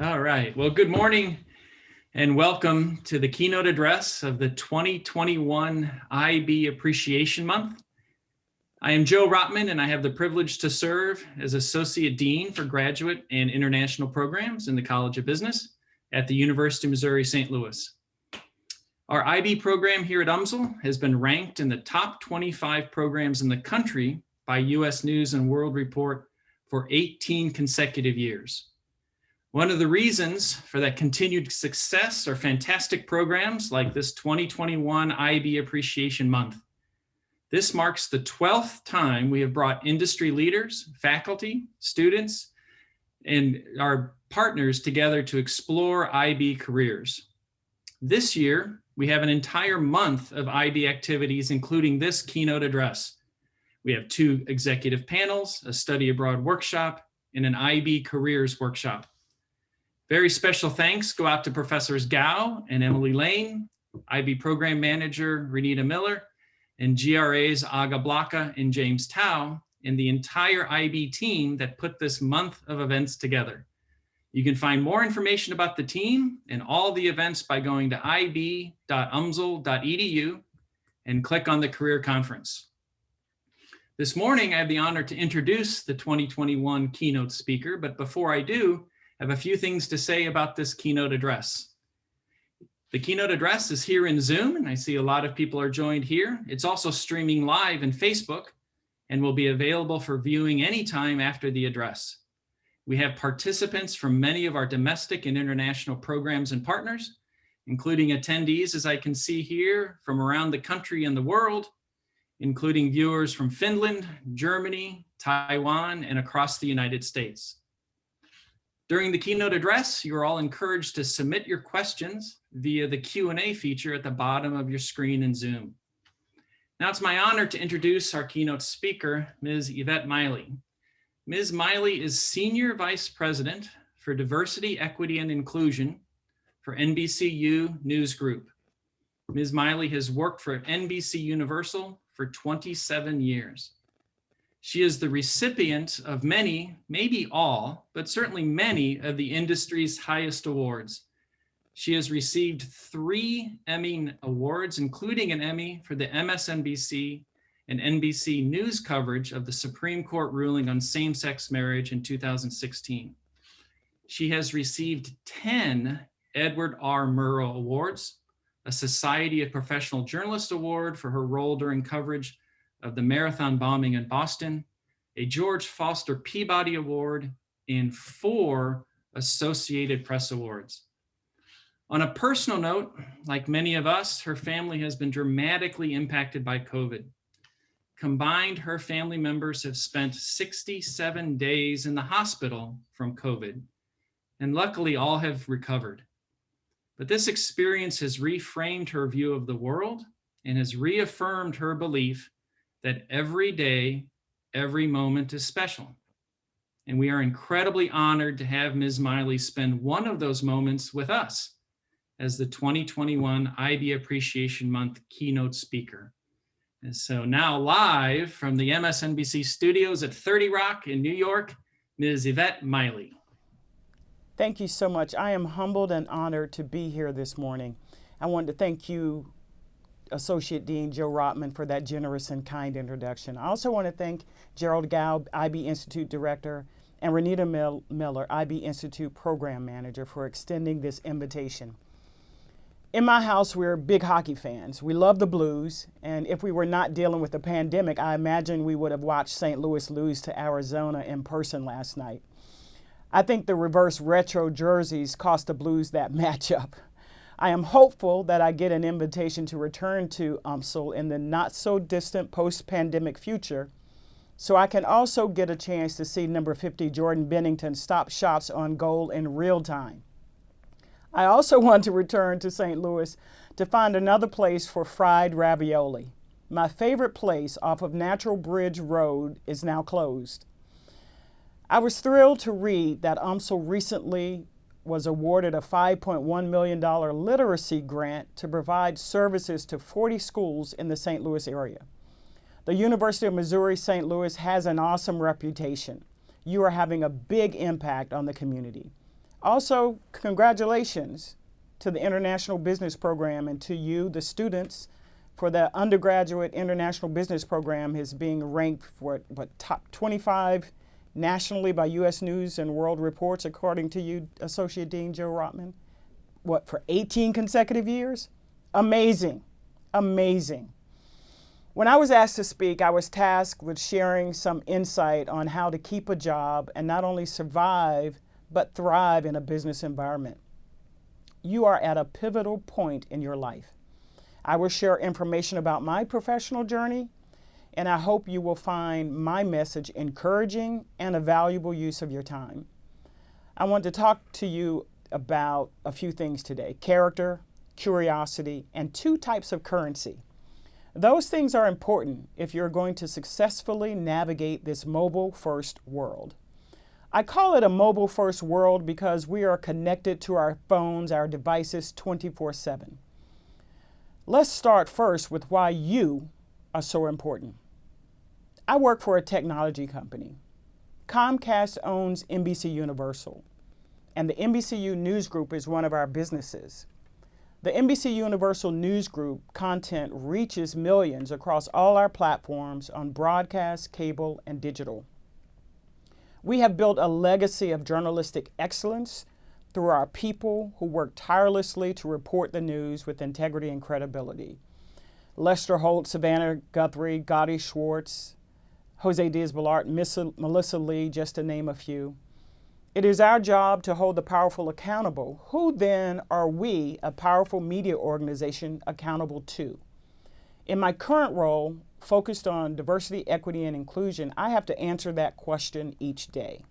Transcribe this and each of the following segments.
All right. Well, good morning and welcome to the keynote address of the 2021 IB Appreciation Month. I am Joe Rotman, and I have the privilege to serve as Associate Dean for Graduate and International Programs in the College of Business at the University of Missouri, St. Louis. Our IB program here at UMSL has been ranked in the top 25 programs in the country by U.S. News and World Report for 18 consecutive years. One of the reasons for that continued success are fantastic programs like this 2021 IB Appreciation Month. This marks the 12th time we have brought industry leaders, faculty, students, and our partners together to explore IB careers. This year, we have an entire month of IB activities, including this keynote address. We have 2 executive panels, a study abroad workshop, and an IB careers workshop. Very special thanks go out to Professors Gao and Emily Lane, IB Program Manager Renita Miller, and GRA's Aga Blaka and James Tao, and the entire IB team that put this month of events together. You can find more information about the team and all the events by going to ib.umsl.edu and click on the Career Conference. This morning, I have the honor to introduce the 2021 keynote speaker, but before I do, I have a few things to say about this keynote address. The keynote address is here in Zoom, and I see a lot of people are joined here. It's also streaming live in Facebook and will be available for viewing anytime after the address. We have participants from many of our domestic and international programs and partners, including attendees, as I can see here, from around the country and the world, including viewers from Finland, Germany, Taiwan, and across the United States. During the keynote address, you are all encouraged to submit your questions via the Q&A feature at the bottom of your screen in Zoom. Now it's my honor to introduce our keynote speaker, Ms. Yvette Miley. Ms. Miley is Senior Vice President for Diversity, Equity, and Inclusion for NBCU News Group. Ms. Miley has worked for NBC Universal for 27 years. She is the recipient of many, maybe all, but certainly many of the industry's highest awards. She has received 3 Emmy Awards, including an Emmy for the MSNBC and NBC News coverage of the Supreme Court ruling on same-sex marriage in 2016. She has received 10 Edward R. Murrow Awards, a Society of Professional Journalists Award for her role during coverage of the marathon bombing in Boston, a George Foster Peabody Award, and 4 Associated Press Awards. On a personal note, like many of us, her family has been dramatically impacted by COVID. Combined, her family members have spent 67 days in the hospital from COVID, and luckily all have recovered. But this experience has reframed her view of the world and has reaffirmed her belief that every day, every moment is special. And we are incredibly honored to have Ms. Miley spend one of those moments with us as the 2021 IB Appreciation Month keynote speaker. And so now live from the MSNBC studios at 30 Rock in New York, Ms. Yvette Miley. Thank you so much. I am humbled and honored to be here this morning. I wanted to thank you, Associate Dean Joe Rotman, for that generous and kind introduction. I also want to thank Gerald Gao, IB Institute Director, and Renita Miller, IB Institute Program Manager, for extending this invitation. In my house, we're big hockey fans. We love the Blues, and if we were not dealing with the pandemic, I imagine we would have watched St. Louis lose to Arizona in person last night. I think the reverse retro jerseys cost the Blues that matchup. I am hopeful that I get an invitation to return to UMSL in the not-so-distant post-pandemic future, so I can also get a chance to see number 50 Jordan Bennington stop shots on goal in real time. I also want to return to St. Louis to find another place for fried ravioli. My favorite place off of Natural Bridge Road is now closed. I was thrilled to read that UMSL recently was awarded a $5.1 million literacy grant to provide services to 40 schools in the St. Louis area. The University of Missouri St. Louis has an awesome reputation. You are having a big impact on the community. Also, congratulations to the International Business Program and to you, the students, for the undergraduate International Business Program is being ranked for top 25 nationally by U.S. News and World Reports, according to you, Associate Dean Joe Rotman. For 18 consecutive years? Amazing, amazing. When I was asked to speak, I was tasked with sharing some insight on how to keep a job and not only survive, but thrive in a business environment. You are at a pivotal point in your life. I will share information about my professional journey, and I hope you will find my message encouraging and a valuable use of your time. I want to talk to you about a few things today: character, curiosity, and two types of currency. Those things are important if you're going to successfully navigate this mobile-first world. I call it a mobile-first world because we are connected to our phones, our devices 24/7. Let's start first with why you are so important. I work for a technology company. Comcast owns NBC Universal, and the NBCU News Group is one of our businesses. The NBC Universal News Group content reaches millions across all our platforms on broadcast, cable, and digital. We have built a legacy of journalistic excellence through our people who work tirelessly to report the news with integrity and credibility. Lester Holt, Savannah Guthrie, Gotti Schwartz, Jose Diaz-Balart, Melissa Lee, just to name a few. It is our job to hold the powerful accountable. Who then are we, a powerful media organization, accountable to? In my current role, focused on diversity, equity, and inclusion, I have to answer that question each day.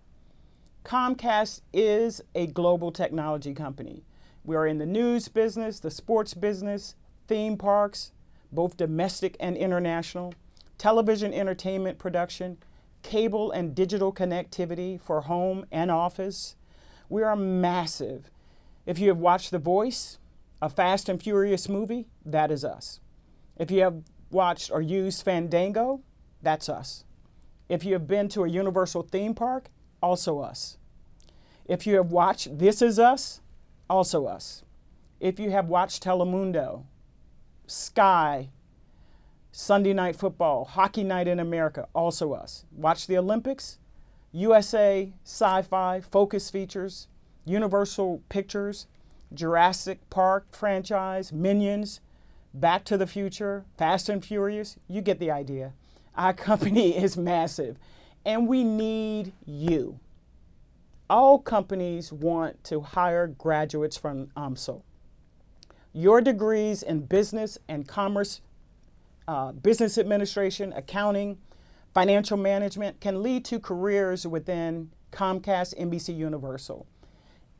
Comcast is a global technology company. We are in the news business, the sports business, theme parks, both domestic and international, television entertainment production, cable and digital connectivity for home and office. We are massive. If you have watched The Voice, a Fast and Furious movie, that is us. If you have watched or used Fandango, that's us. If you have been to a Universal theme park, also us. If you have watched This Is Us, also us. If you have watched Telemundo, Sky, Sunday Night Football, Hockey Night in America, also us. Watch the Olympics, USA, Sci-Fi, Focus Features, Universal Pictures, Jurassic Park franchise, Minions, Back to the Future, Fast and Furious, you get the idea. Our company is massive, and we need you. All companies want to hire graduates from UMSL. Your degrees in business and commerce, business administration, accounting, financial management can lead to careers within Comcast NBC Universal.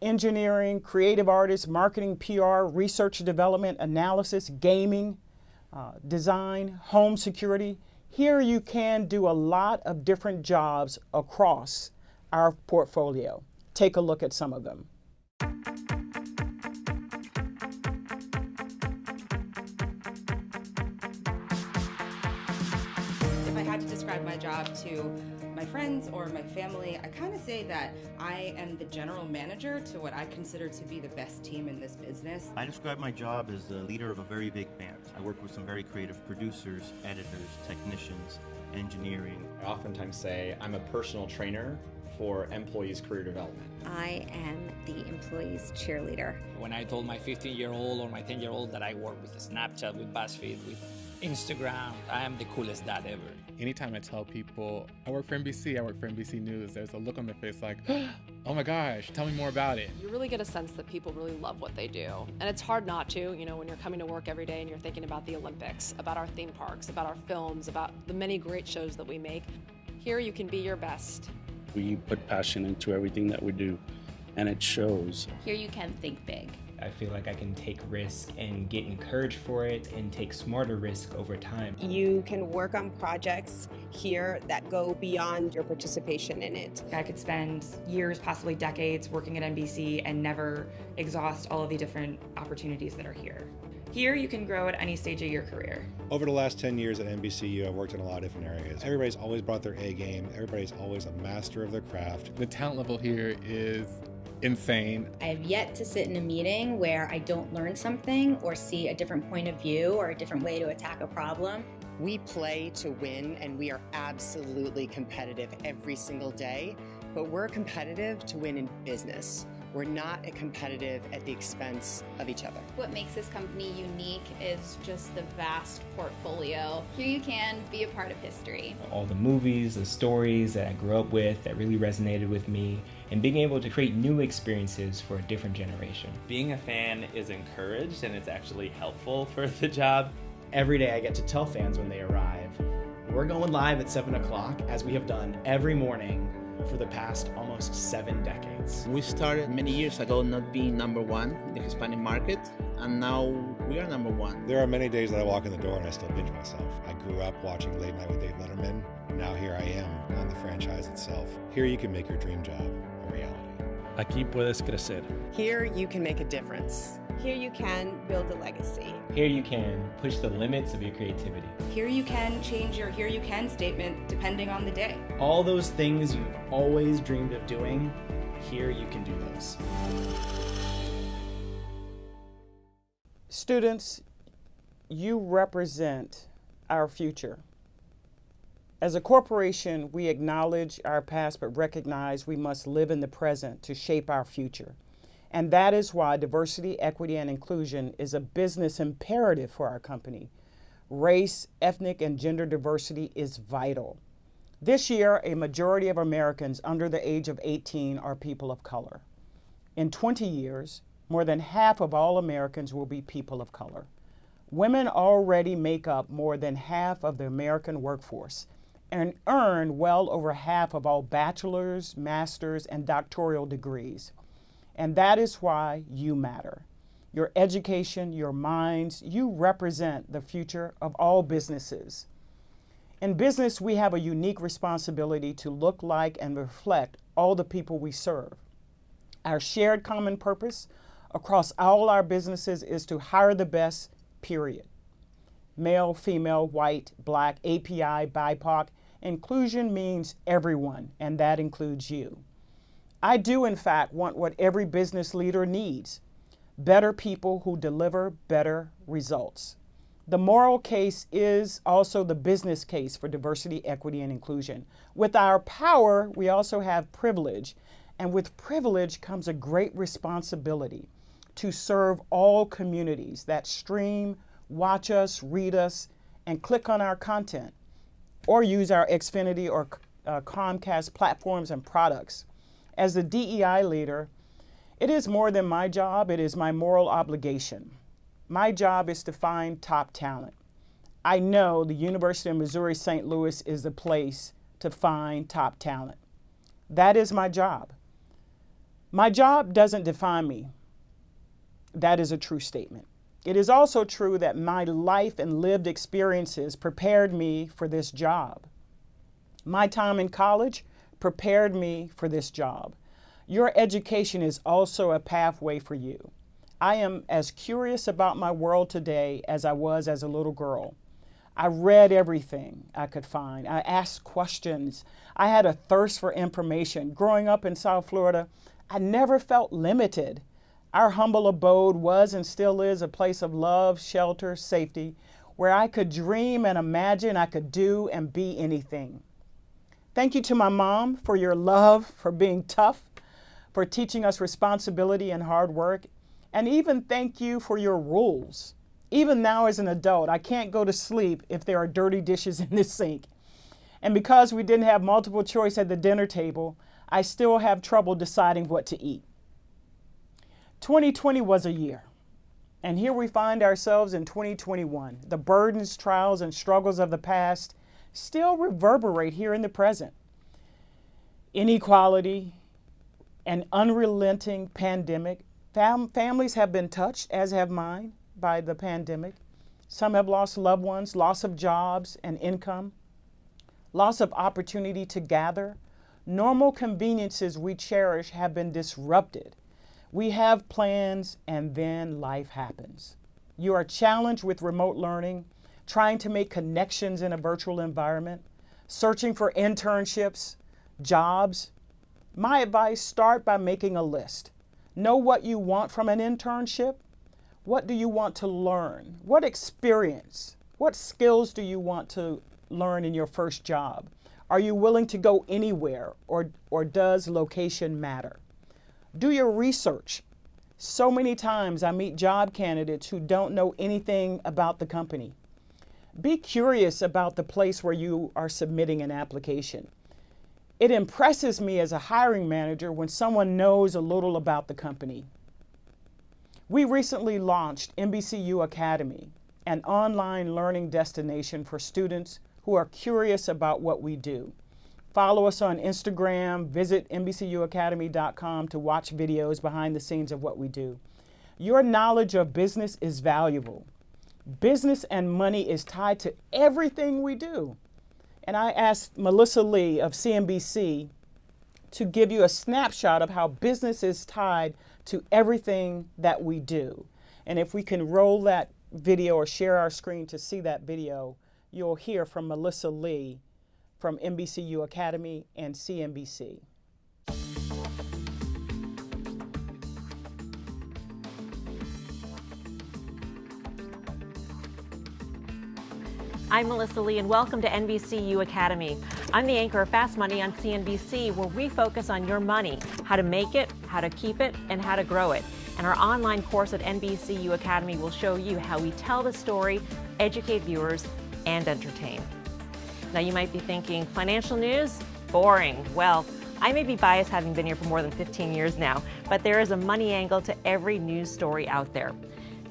Engineering, creative artists, marketing, PR, research and development, analysis, gaming, design, home security. Here you can do a lot of different jobs across our portfolio. Take a look at some of them. If I had to describe my job to my friends or my family, I kind of say that I am the general manager to what I consider to be the best team in this business. I describe my job as the leader of a very big band. I work with some very creative producers, editors, technicians, engineering. I oftentimes say I'm a personal trainer for employees' career development. I am the employee's cheerleader. When I told my 15-year-old or my 10-year-old that I work with Snapchat, with BuzzFeed, with Instagram, I am the coolest dad ever. Anytime I tell people I work for NBC, I work for NBC News, there's a look on their face like, oh my gosh, tell me more about it. You really get a sense that people really love what they do. And it's hard not to, when you're coming to work every day and you're thinking about the Olympics, about our theme parks, about our films, about the many great shows that we make. Here you can be your best. We put passion into everything that we do, and it shows. Here you can think big. I feel like I can take risk and get encouraged for it and take smarter risk over time. You can work on projects here that go beyond your participation in it. I could spend years, possibly decades, working at NBC and never exhaust all of the different opportunities that are here. Here you can grow at any stage of your career. Over the last 10 years at NBCU, I've worked in a lot of different areas. Everybody's always brought their A game. Everybody's always a master of their craft. The talent level here is insane. I have yet to sit in a meeting where I don't learn something or see a different point of view or a different way to attack a problem. We play to win, and we are absolutely competitive every single day, but we're competitive to win in business. We're not competitive at the expense of each other. What makes this company unique is just the vast portfolio. Here you can be a part of history. All the movies, the stories that I grew up with that really resonated with me, and being able to create new experiences for a different generation. Being a fan is encouraged and it's actually helpful for the job. Every day I get to tell fans when they arrive, we're going live at 7 o'clock, as we have done every morning for the past almost 7 decades. We started many years ago not being number one in the Hispanic market, and now we are number one. There are many days that I walk in the door and I still pinch myself. I grew up watching Late Night with Dave Letterman. Now here I am on the franchise itself. Here you can make your dream job a reality. Aquí puedes crecer. Here you can make a difference. Here you can build a legacy. Here you can push the limits of your creativity. Here you can change your here you can statement depending on the day. All those things you've always dreamed of doing, here you can do those. Students, you represent our future. As a corporation, we acknowledge our past but recognize we must live in the present to shape our future. And that is why diversity, equity, and inclusion is a business imperative for our company. Race, ethnic, and gender diversity is vital. This year, a majority of Americans under the age of 18 are people of color. In 20 years, more than half of all Americans will be people of color. Women already make up more than half of the American workforce and earn well over half of all bachelor's, master's, and doctoral degrees. And that is why you matter. Your education, your minds, you represent the future of all businesses. In business, we have a unique responsibility to look like and reflect all the people we serve. Our shared common purpose across all our businesses is to hire the best, period. Male, female, white, black, API, BIPOC. Inclusion means everyone, and that includes you. I do, in fact, want what every business leader needs: better people who deliver better results. The moral case is also the business case for diversity, equity, and inclusion. With our power, we also have privilege, and with privilege comes a great responsibility to serve all communities that stream, watch us, read us, and click on our content, or use our Xfinity or Comcast platforms and products. As the DEI leader, it is more than my job, it is my moral obligation. My job is to find top talent. I know the University of Missouri St. Louis is the place to find top talent. That is my job. My job doesn't define me. That is a true statement. It is also true that my life and lived experiences prepared me for this job. My time in college prepared me for this job. Your education is also a pathway for you. I am as curious about my world today as I was as a little girl. I read everything I could find. I asked questions. I had a thirst for information. Growing up in South Florida, I never felt limited. Our humble abode was and still is a place of love, shelter, safety, where I could dream and imagine I could do and be anything. Thank you to my mom for your love, for being tough, for teaching us responsibility and hard work, and even thank you for your rules. Even now as an adult, I can't go to sleep if there are dirty dishes in the sink. And because we didn't have multiple choice at the dinner table, I still have trouble deciding what to eat. 2020 was a year, and here we find ourselves in 2021. The burdens, trials, and struggles of the past still reverberate here in the present. Inequality, an unrelenting pandemic. Families have been touched, as have mine, by the pandemic. Some have lost loved ones, loss of jobs and income, loss of opportunity to gather. Normal conveniences we cherish have been disrupted. We have plans, and then life happens. You are challenged with remote learning, trying to make connections in a virtual environment, searching for internships, jobs. My advice, start by making a list. Know what you want from an internship. What do you want to learn? What experience? What skills do you want to learn in your first job? Are you willing to go anywhere, or does location matter? Do your research. So many times I meet job candidates who don't know anything about the company. Be curious about the place where you are submitting an application. It impresses me as a hiring manager when someone knows a little about the company. We recently launched NBCU Academy, an online learning destination for students who are curious about what we do. Follow us on Instagram, visit NBCUacademy.com to watch videos behind the scenes of what we do. Your knowledge of business is valuable. Business and money is tied to everything we do. And I asked Melissa Lee of CNBC to give you a snapshot of how business is tied to everything that we do. And if we can roll that video or share our screen to see that video, you'll hear from Melissa Lee from NBCU Academy and CNBC. I'm Melissa Lee, and welcome to NBCU Academy. I'm the anchor of Fast Money on CNBC, where we focus on your money, how to make it, how to keep it, and how to grow it. And our online course at NBCU Academy will show you how we tell the story, educate viewers, and entertain. Now you might be thinking, financial news? Boring. Well, I may be biased having been here for more than 15 years now, but there is a money angle to every news story out there.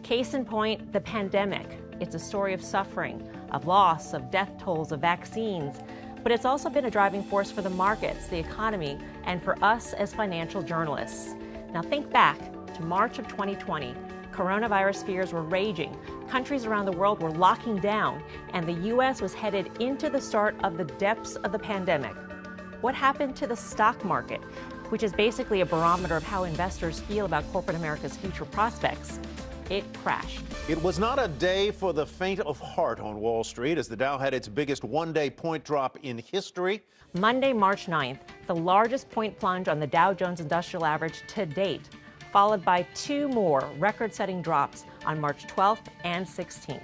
Case in point, the pandemic. It's a story of suffering, of loss, of death tolls, of vaccines. But it's also been a driving force for the markets, the economy, and for us as financial journalists. Now think back to March of 2020. Coronavirus fears were raging. Countries around the world were locking down, and the U.S. was headed into the start of the depths of the pandemic. What happened to the stock market, which is basically a barometer of how investors feel about corporate America's future prospects? It crashed. It was not a day for the faint of heart on Wall Street as the Dow had its biggest one-day point drop in history. Monday, March 9th, the largest point plunge on the Dow Jones Industrial Average to date, followed by two more record-setting drops on March 12th and 16th.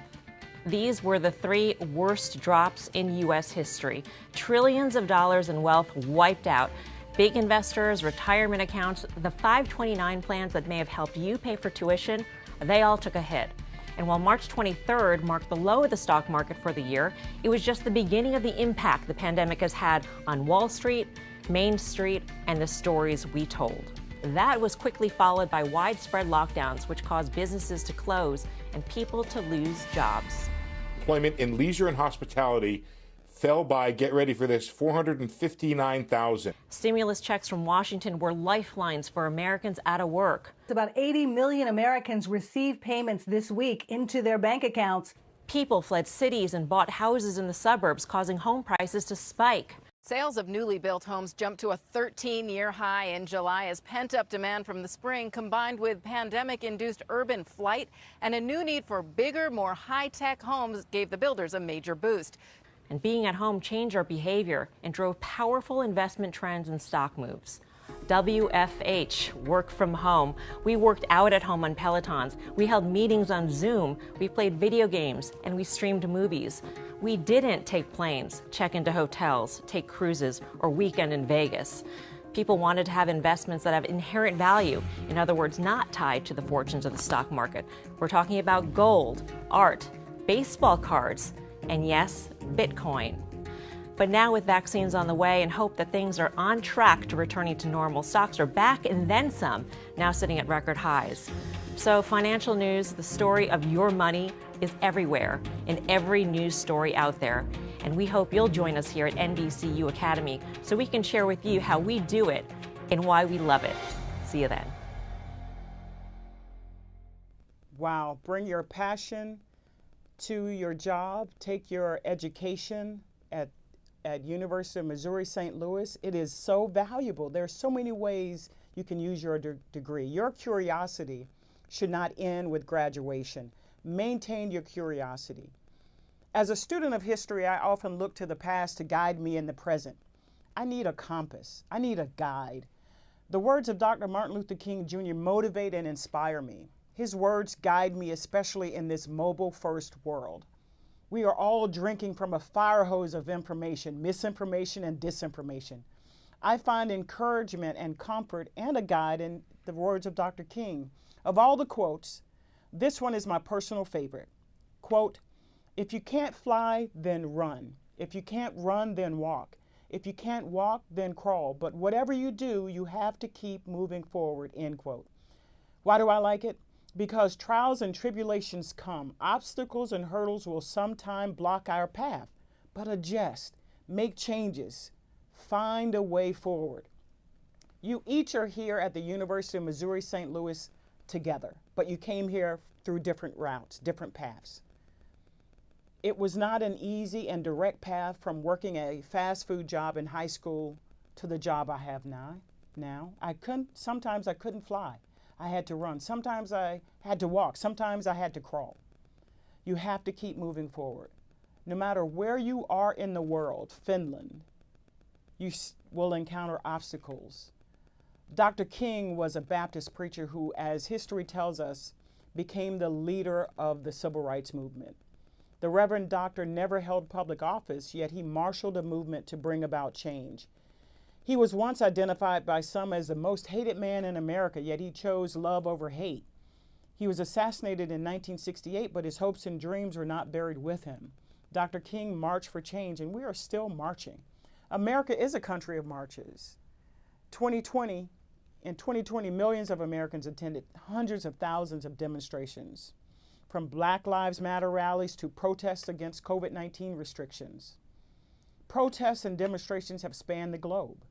These were the three worst drops in U.S. history. Trillions of dollars in wealth wiped out. Big investors, retirement accounts, the 529 plans that may have helped you pay for tuition, they all took a hit. And while March 23rd marked the low of the stock market for the year, it was just the beginning of the impact the pandemic has had on Wall Street, Main Street, and the stories we told. That was quickly followed by widespread lockdowns, which caused businesses to close and people to lose jobs. Employment in leisure and hospitality fell by, get ready for this, 459,000. Stimulus checks from Washington were lifelines for Americans out of work. About 80 million Americans received payments this week into their bank accounts. People fled cities and bought houses in the suburbs, causing home prices to spike. Sales of newly built homes jumped to a 13-year high in July as pent-up demand from the spring combined with pandemic-induced urban flight and a new need for bigger, more high-tech homes gave the builders a major boost. And being at home changed our behavior and drove powerful investment trends and stock moves. WFH, work from home. We worked out at home on Pelotons. We held meetings on Zoom. We played video games and we streamed movies. We didn't take planes, check into hotels, take cruises, or weekend in Vegas. People wanted to have investments that have inherent value. In other words, not tied to the fortunes of the stock market. We're talking about gold, art, baseball cards, and yes, Bitcoin. But now with vaccines on the way and hope that things are on track to returning to normal, stocks are back and then some, now sitting at record highs. So financial news, the story of your money, is everywhere in every news story out there. And we hope you'll join us here at NBCU Academy so we can share with you how we do it and why we love it. See you then. Wow, bring your passion to your job, take your education at University of Missouri St. Louis. It is so valuable. There are so many ways you can use your degree. Your curiosity should not end with graduation. Maintain your curiosity. As a student of history, I often look to the past to guide me in the present. I need a compass. I need a guide. The words of Dr. Martin Luther King Jr. motivate and inspire me. His words guide me, especially in this mobile-first world. We are all drinking from a fire hose of information, misinformation and disinformation. I find encouragement and comfort and a guide in the words of Dr. King. Of all the quotes, this one is my personal favorite. Quote, "If you can't fly, then run. If you can't run, then walk. If you can't walk, then crawl. But whatever you do, you have to keep moving forward," end quote. Why do I like it? Because trials and tribulations come. Obstacles and hurdles will sometime block our path, but adjust, make changes, find a way forward. You each are here at the University of Missouri St. Louis together, but you came here through different routes, different paths. It was not an easy and direct path from working a fast food job in high school to the job I have now. Sometimes I couldn't fly. I had to run. Sometimes I had to walk. Sometimes I had to crawl. You have to keep moving forward. No matter where you are in the world, Finland, you will encounter obstacles. Dr. King was a Baptist preacher who, as history tells us, became the leader of the civil rights movement. The Reverend Doctor never held public office, yet he marshaled a movement to bring about change. He was once identified by some as the most hated man in America, yet he chose love over hate. He was assassinated in 1968, but his hopes and dreams were not buried with him. Dr. King marched for change, and we are still marching. America is a country of marches. In 2020, millions of Americans attended hundreds of thousands of demonstrations, from Black Lives Matter rallies to protests against COVID-19 restrictions. Protests and demonstrations have spanned the globe.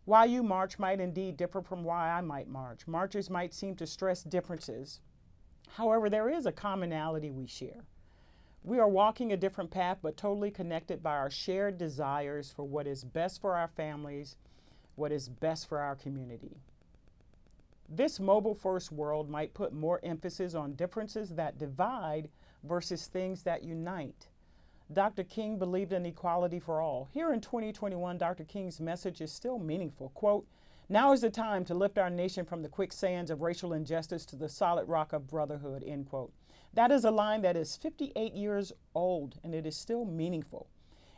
Why you march might indeed differ from why I might march. Marchers might seem to stress differences. However, there is a commonality we share. We are walking a different path, but totally connected by our shared desires for what is best for our families, what is best for our community. This mobile-first world might put more emphasis on differences that divide versus things that unite. Dr. King believed in equality for all. Here in 2021, Dr. King's message is still meaningful. Quote, "Now is the time to lift our nation from the quicksands of racial injustice to the solid rock of brotherhood," end quote. That is a line that is 58 years old, and it is still meaningful.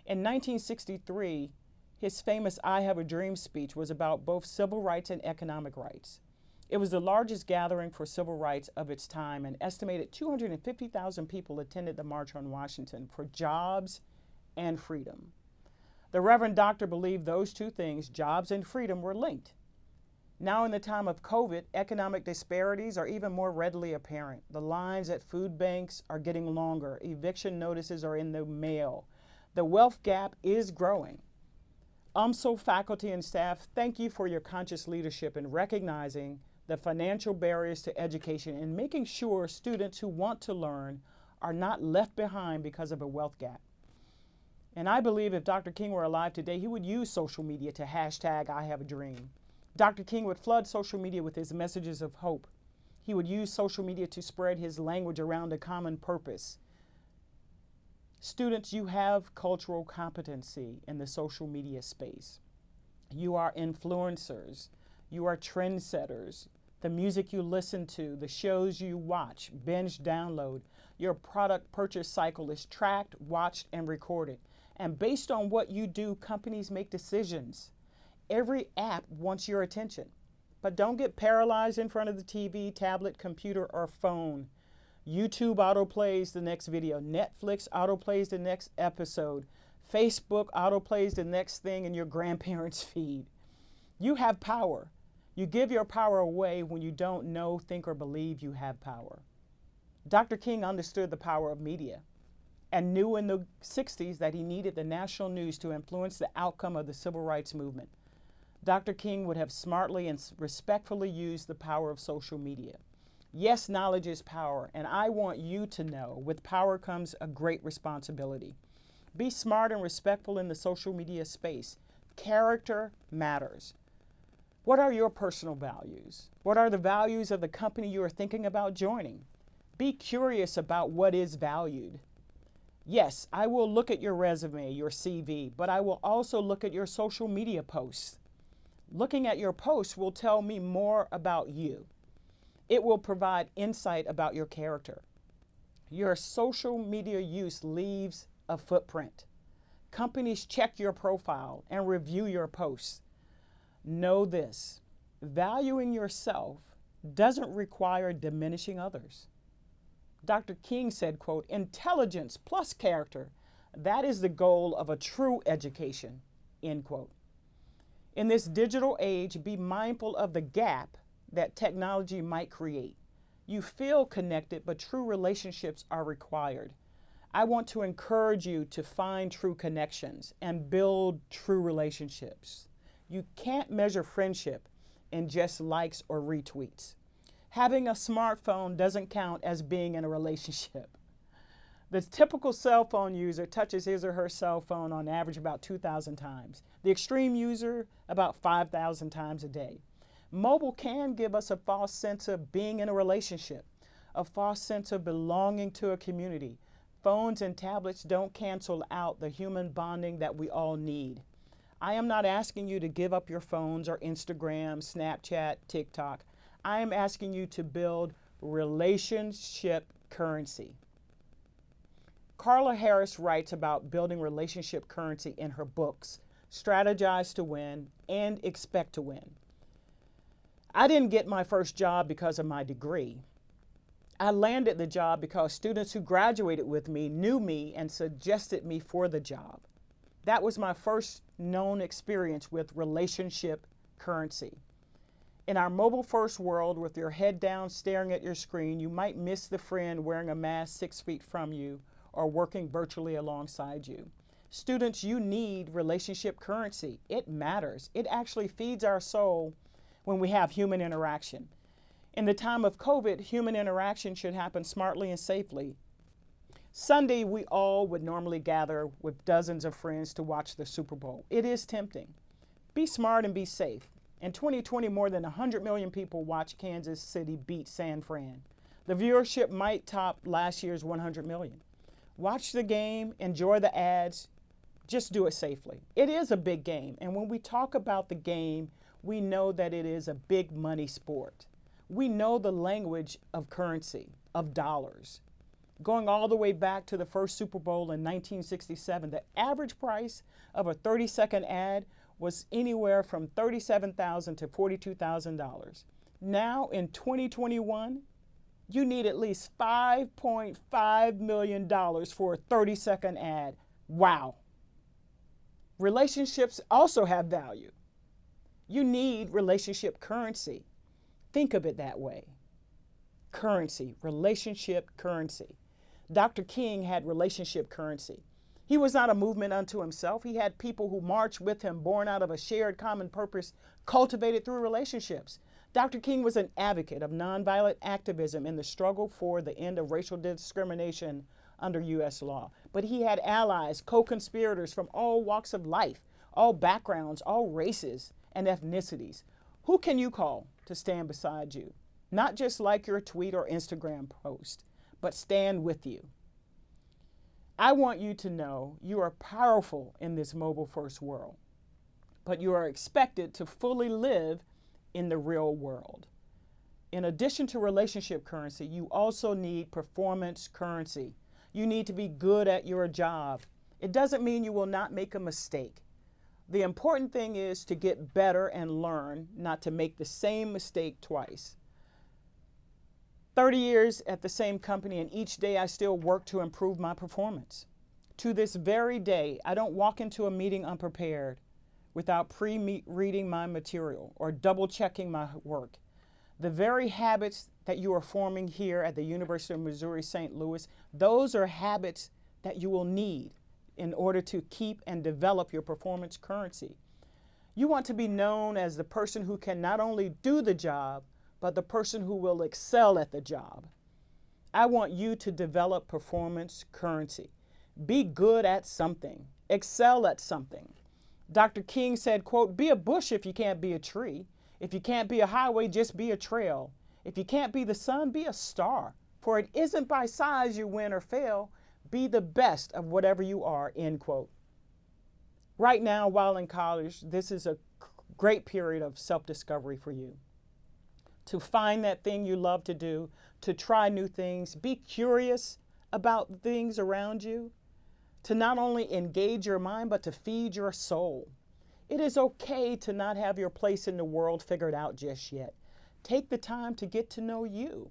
In 1963, his famous "I Have a Dream" speech was about both civil rights and economic rights. It was the largest gathering for civil rights of its time. An estimated 250,000 people attended the March on Washington for jobs and freedom. The Reverend Doctor believed those two things, jobs and freedom, were linked. Now in the time of COVID, economic disparities are even more readily apparent. The lines at food banks are getting longer. Eviction notices are in the mail. The wealth gap is growing. UMSL faculty and staff, thank you for your conscious leadership in recognizing the financial barriers to education and making sure students who want to learn are not left behind because of a wealth gap. And I believe if Dr. King were alive today, he would use social media to hashtag "I Have a Dream." Dr. King would flood social media with his messages of hope. He would use social media to spread his language around a common purpose. Students, you have cultural competency in the social media space. You are influencers. You are trendsetters. The music you listen to, the shows you watch, binge, download, your product purchase cycle is tracked, watched, and recorded. And based on what you do, companies make decisions. Every app wants your attention. But don't get paralyzed in front of the TV, tablet, computer, or phone. YouTube autoplays the next video. Netflix autoplays the next episode. Facebook autoplays the next thing in your grandparents' feed. You have power. You give your power away when you don't know, think, or believe you have power. Dr. King understood the power of media and knew in the 60s that he needed the national news to influence the outcome of the civil rights movement. Dr. King would have smartly and respectfully used the power of social media. Yes, knowledge is power, and I want you to know with power comes a great responsibility. Be smart and respectful in the social media space. Character matters. What are your personal values? What are the values of the company you are thinking about joining? Be curious about what is valued. Yes, I will look at your resume, your CV, but I will also look at your social media posts. Looking at your posts will tell me more about you. It will provide insight about your character. Your social media use leaves a footprint. Companies check your profile and review your posts. Know this, valuing yourself doesn't require diminishing others. Dr. King said, quote, intelligence plus character, that is the goal of a true education, end quote. In this digital age, be mindful of the gap that technology might create. You feel connected, but true relationships are required. I want to encourage you to find true connections and build true relationships. You can't measure friendship in just likes or retweets. Having a smartphone doesn't count as being in a relationship. The typical cell phone user touches his or her cell phone on average about 2,000 times. The extreme user about 5,000 times a day. Mobile can give us a false sense of being in a relationship, a false sense of belonging to a community. Phones and tablets don't cancel out the human bonding that we all need. I am not asking you to give up your phones or Instagram, Snapchat, TikTok. I am asking you to build relationship currency. Carla Harris writes about building relationship currency in her books, Strategize to Win and Expect to Win. I didn't get my first job because of my degree. I landed the job because students who graduated with me knew me and suggested me for the job. That was my first known experience with relationship currency. In our mobile-first world, with your head down staring at your screen, you might miss the friend wearing a mask 6 feet from you or working virtually alongside you. Students, you need relationship currency. It matters. It actually feeds our soul when we have human interaction. In the time of COVID, human interaction should happen smartly and safely. Sunday, we all would normally gather with dozens of friends to watch the Super Bowl. It is tempting. Be smart and be safe. In 2020, more than 100 million people watched Kansas City beat San Fran. The viewership might top last year's 100 million. Watch the game, enjoy the ads, just do it safely. It is a big game, and when we talk about the game, we know that it is a big money sport. We know the language of currency, of dollars. Going all the way back to the first Super Bowl in 1967, the average price of a 30-second ad was anywhere from $37,000 to $42,000. Now in 2021, you need at least $5.5 million for a 30-second ad. Wow. Relationships also have value. You need relationship currency. Think of it that way. Currency, relationship currency. Dr. King had relationship currency. He was not a movement unto himself. He had people who marched with him, born out of a shared common purpose, cultivated through relationships. Dr. King was an advocate of nonviolent activism in the struggle for the end of racial discrimination under U.S. law. But he had allies, co-conspirators from all walks of life, all backgrounds, all races and ethnicities. Who can you call to stand beside you? Not just like your tweet or Instagram post, but stand with you. I want you to know you are powerful in this mobile-first world, but you are expected to fully live in the real world. In addition to relationship currency, you also need performance currency. You need to be good at your job. It doesn't mean you will not make a mistake. The important thing is to get better and learn, not to make the same mistake twice. 30 years at the same company, and each day I still work to improve my performance. To this very day, I don't walk into a meeting unprepared without pre-reading my material or double-checking my work. The very habits that you are forming here at the University of Missouri St. Louis, those are habits that you will need in order to keep and develop your performance currency. You want to be known as the person who can not only do the job, but the person who will excel at the job. I want you to develop performance currency. Be good at something. Excel at something. Dr. King said, quote, be a bush if you can't be a tree. If you can't be a highway, just be a trail. If you can't be the sun, be a star. For it isn't by size you win or fail, Be the best of whatever you are, end quote. Right now, while in college, this is a great period of self-discovery for you. To find that thing you love to do, to try new things, be curious about things around you, to not only engage your mind, but to feed your soul. It is okay to not have your place in the world figured out just yet. Take the time to get to know you.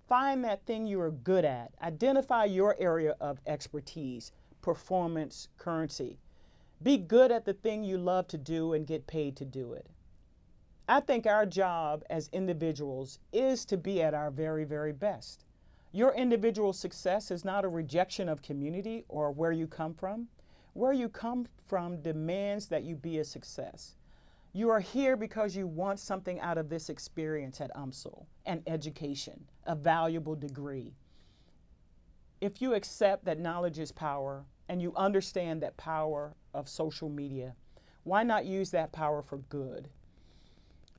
Find that thing you are good at. Identify your area of expertise, performance, currency. Be good at the thing you love to do and get paid to do it. I think our job as individuals is to be at our very, very best. Your individual success is not a rejection of community or where you come from. Where you come from demands that you be a success. You are here because you want something out of this experience at UMSL, an education, a valuable degree. If you accept that knowledge is power and you understand that power of social media, why not use that power for good?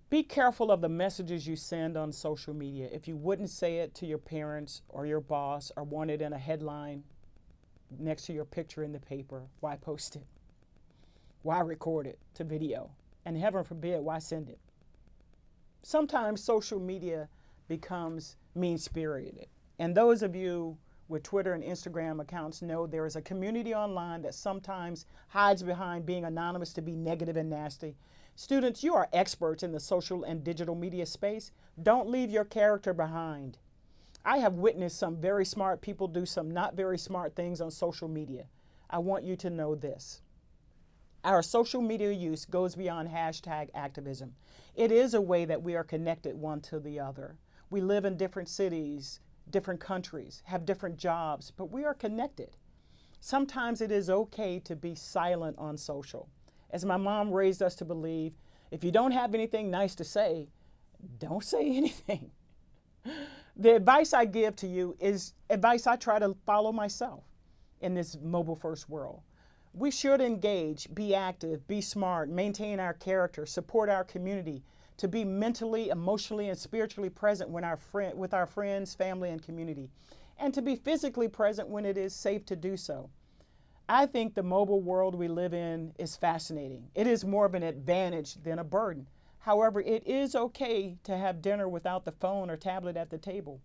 Be careful of the messages you send on social media. If you wouldn't say it to your parents or your boss or want it in a headline next to your picture in the paper, why post it? Why record it to video? And heaven forbid, why send it? Sometimes social media becomes mean-spirited. And those of you with Twitter and Instagram accounts know there is a community online that sometimes hides behind being anonymous to be negative and nasty. Students, you are experts in the social and digital media space. Don't leave your character behind. I have witnessed some very smart people do some not very smart things on social media. I want you to know this. Our social media use goes beyond hashtag activism. It is a way that we are connected one to the other. We live in different cities, different countries, have different jobs, but we are connected. Sometimes it is okay to be silent on social. As my mom raised us to believe, if you don't have anything nice to say, don't say anything. The advice I give to you is advice I try to follow myself in this mobile-first world. We should engage, be active, be smart, maintain our character, support our community, to be mentally, emotionally, and spiritually present with our friends, family, and community, and to be physically present when it is safe to do so. I think the mobile world we live in is fascinating. It is more of an advantage than a burden. However, it is okay to have dinner without the phone or tablet at the table.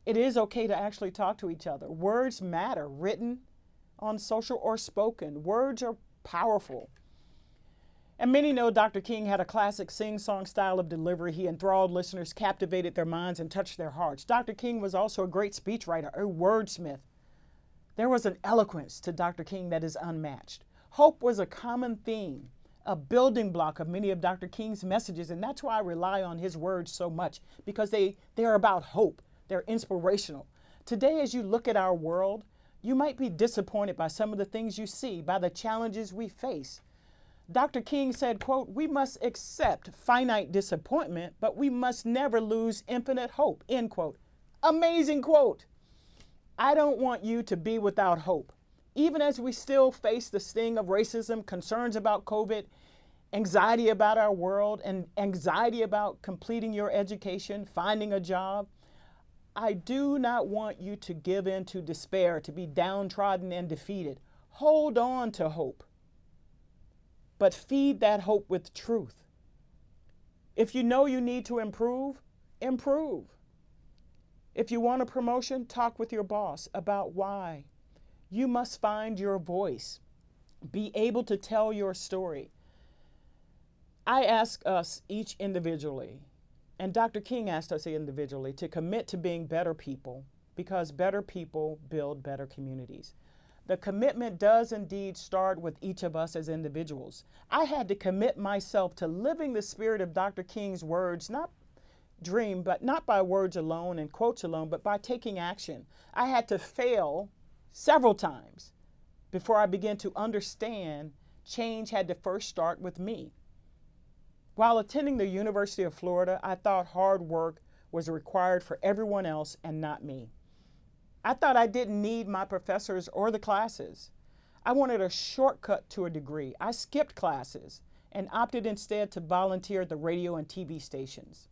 It is okay to actually talk to each other. Words matter, written on social or spoken. Words are powerful. And many know Dr. King had a classic sing-song style of delivery. He enthralled listeners, captivated their minds, and touched their hearts. Dr. King was also a great speechwriter, a wordsmith. There was an eloquence to Dr. King that is unmatched. Hope was a common theme, a building block of many of Dr. King's messages, and that's why I rely on his words so much, because they are about hope. They're inspirational. Today, as you look at our world, you might be disappointed by some of the things you see, by the challenges we face. Dr. King said, quote, "We must accept finite disappointment, but we must never lose infinite hope," end quote. Amazing quote. I don't want you to be without hope. Even as we still face the sting of racism, concerns about COVID, anxiety about our world, and anxiety about completing your education, finding a job, I do not want you to give in to despair, to be downtrodden and defeated. Hold on to hope, but feed that hope with truth. If you know you need to improve, improve. If you want a promotion, talk with your boss about why. You must find your voice. Be able to tell your story. I ask us each individually, and Dr. King asked us individually, to commit to being better people, because better people build better communities. The commitment does indeed start with each of us as individuals. I had to commit myself to living the spirit of Dr. King's words, not by words alone and quotes alone, but by taking action. I had to fail several times before I began to understand change had to first start with me. While attending the University of Florida, I thought hard work was required for everyone else and not me. I thought I didn't need my professors or the classes. I wanted a shortcut to a degree. I skipped classes and opted instead to volunteer at the radio and TV stations.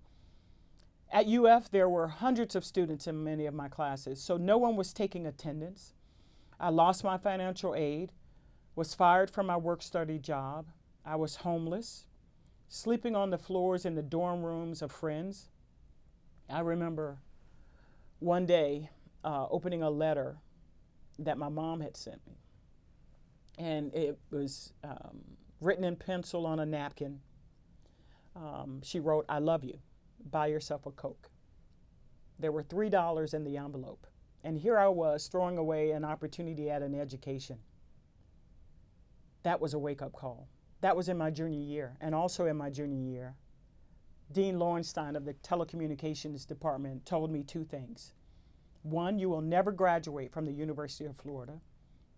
At UF, there were hundreds of students in many of my classes, so no one was taking attendance. I lost my financial aid, was fired from my work-study job. I was homeless, sleeping on the floors in the dorm rooms of friends. I remember one day opening a letter that my mom had sent me. And it was written in pencil on a napkin. She wrote, "I love you. Buy yourself a Coke." There were $3 in the envelope. And here I was throwing away an opportunity at an education. That was a wake-up call. That was in my junior year. And also in my junior year, Dean Lowenstein of the telecommunications department told me two things. One, you will never graduate from the University of Florida.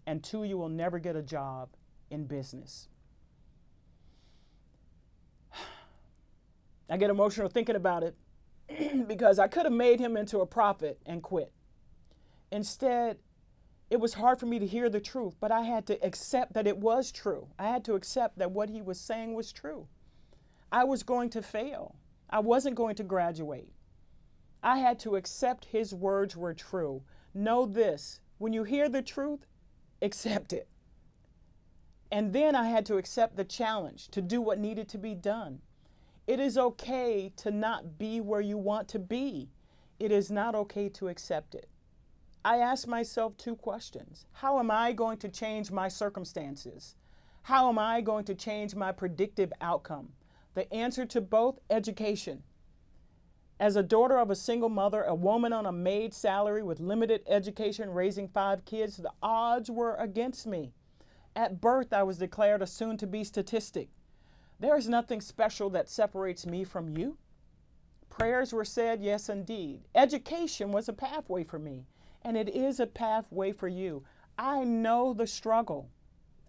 And two, you will never get a job in business. I get emotional thinking about it because I could have made him into a prophet and quit. Instead, it was hard for me to hear the truth, but I had to accept that it was true. I had to accept that what he was saying was true. I was going to fail. I wasn't going to graduate. I had to accept his words were true. Know this, when you hear the truth, accept it. And then I had to accept the challenge to do what needed to be done. It is okay to not be where you want to be. It is not okay to accept it. I asked myself two questions. How am I going to change my circumstances? How am I going to change my predictive outcome? The answer to both, education. As a daughter of a single mother, a woman on a maid salary with limited education raising 5 kids, the odds were against me. At birth, I was declared a soon-to-be statistic. There is nothing special that separates me from you. Prayers were said, yes, indeed. Education was a pathway for me, and it is a pathway for you. I know the struggle.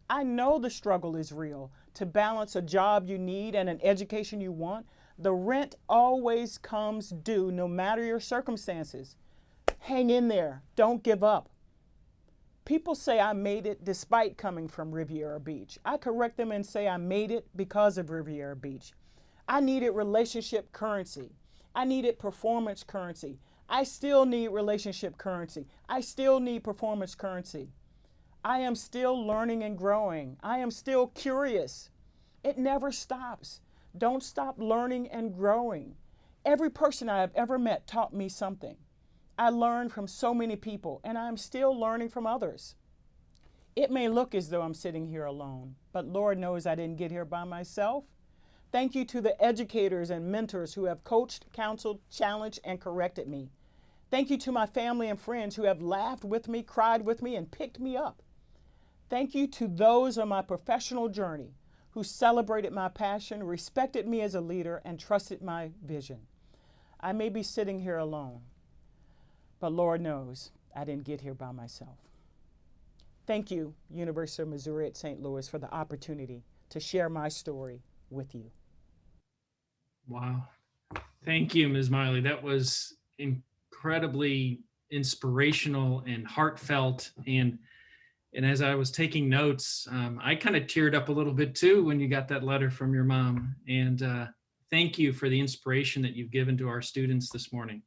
I know the struggle is real. To balance a job you need and an education you want, the rent always comes due no matter your circumstances. Hang in there. Don't give up. People say I made it despite coming from Riviera Beach. I correct them and say I made it because of Riviera Beach. I needed relationship currency. I needed performance currency. I still need relationship currency. I still need performance currency. I am still learning and growing. I am still curious. It never stops. Don't stop learning and growing. Every person I have ever met taught me something. I learned from so many people, and I'm still learning from others. It may look as though I'm sitting here alone, but Lord knows I didn't get here by myself. Thank you to the educators and mentors who have coached, counseled, challenged, and corrected me. Thank you to my family and friends who have laughed with me, cried with me, and picked me up. Thank you to those on my professional journey who celebrated my passion, respected me as a leader, and trusted my vision. I may be sitting here alone, but Lord knows I didn't get here by myself. Thank you, University of Missouri at St. Louis, for the opportunity to share my story with you. Wow. Thank you, Ms. Miley. That was incredibly inspirational and heartfelt. And as I was taking notes, I kind of teared up a little bit too when you got that letter from your mom. And thank you for the inspiration that you've given to our students this morning.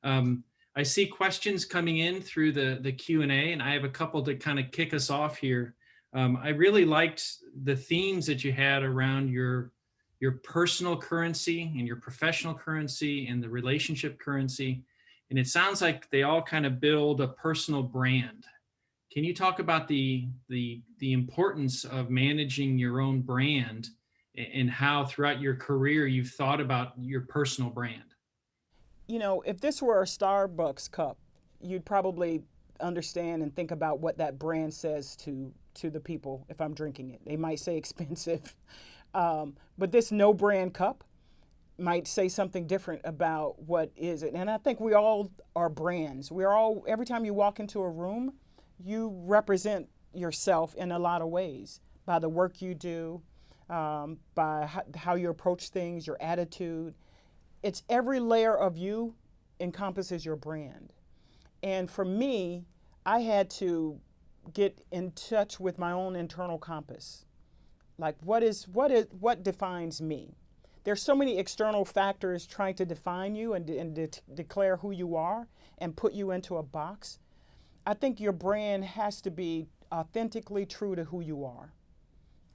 I see questions coming in through the Q&A, and I have a couple to kind of kick us off here. I really liked the themes that you had around your personal currency and your professional currency and the relationship currency. And it sounds like they all kind of build a personal brand. Can you talk about the importance of managing your own brand and how throughout your career you've thought about your personal brand? You know, if this were a Starbucks cup, you'd probably understand and think about what that brand says to the people if I'm drinking it. They might say expensive, but this no brand cup might say something different about what is it. And I think we all are brands. We're all, every time you walk into a room, you represent yourself in a lot of ways, by the work you do, by how you approach things, your attitude. It's every layer of you encompasses your brand. And for me, I had to get in touch with my own internal compass. Like what defines me? There's so many external factors trying to define you and declare who you are and put you into a box. I think your brand has to be authentically true to who you are.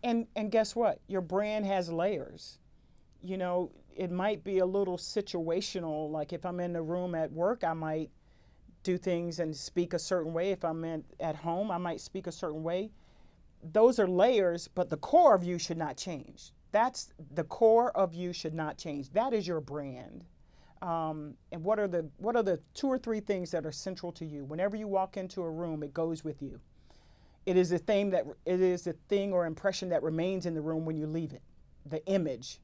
And guess what? Your brand has layers. You know, it might be a little situational. Like if I'm in the room at work, I might do things and speak a certain way. If I'm at home, I might speak a certain way. Those are layers, but the core of you should not change. That's the core of you should not change. That is your brand. And what are the 2 or 3 things that are central to you? Whenever you walk into a room, it goes with you. It is the thing or impression that remains in the room when you leave it. The image.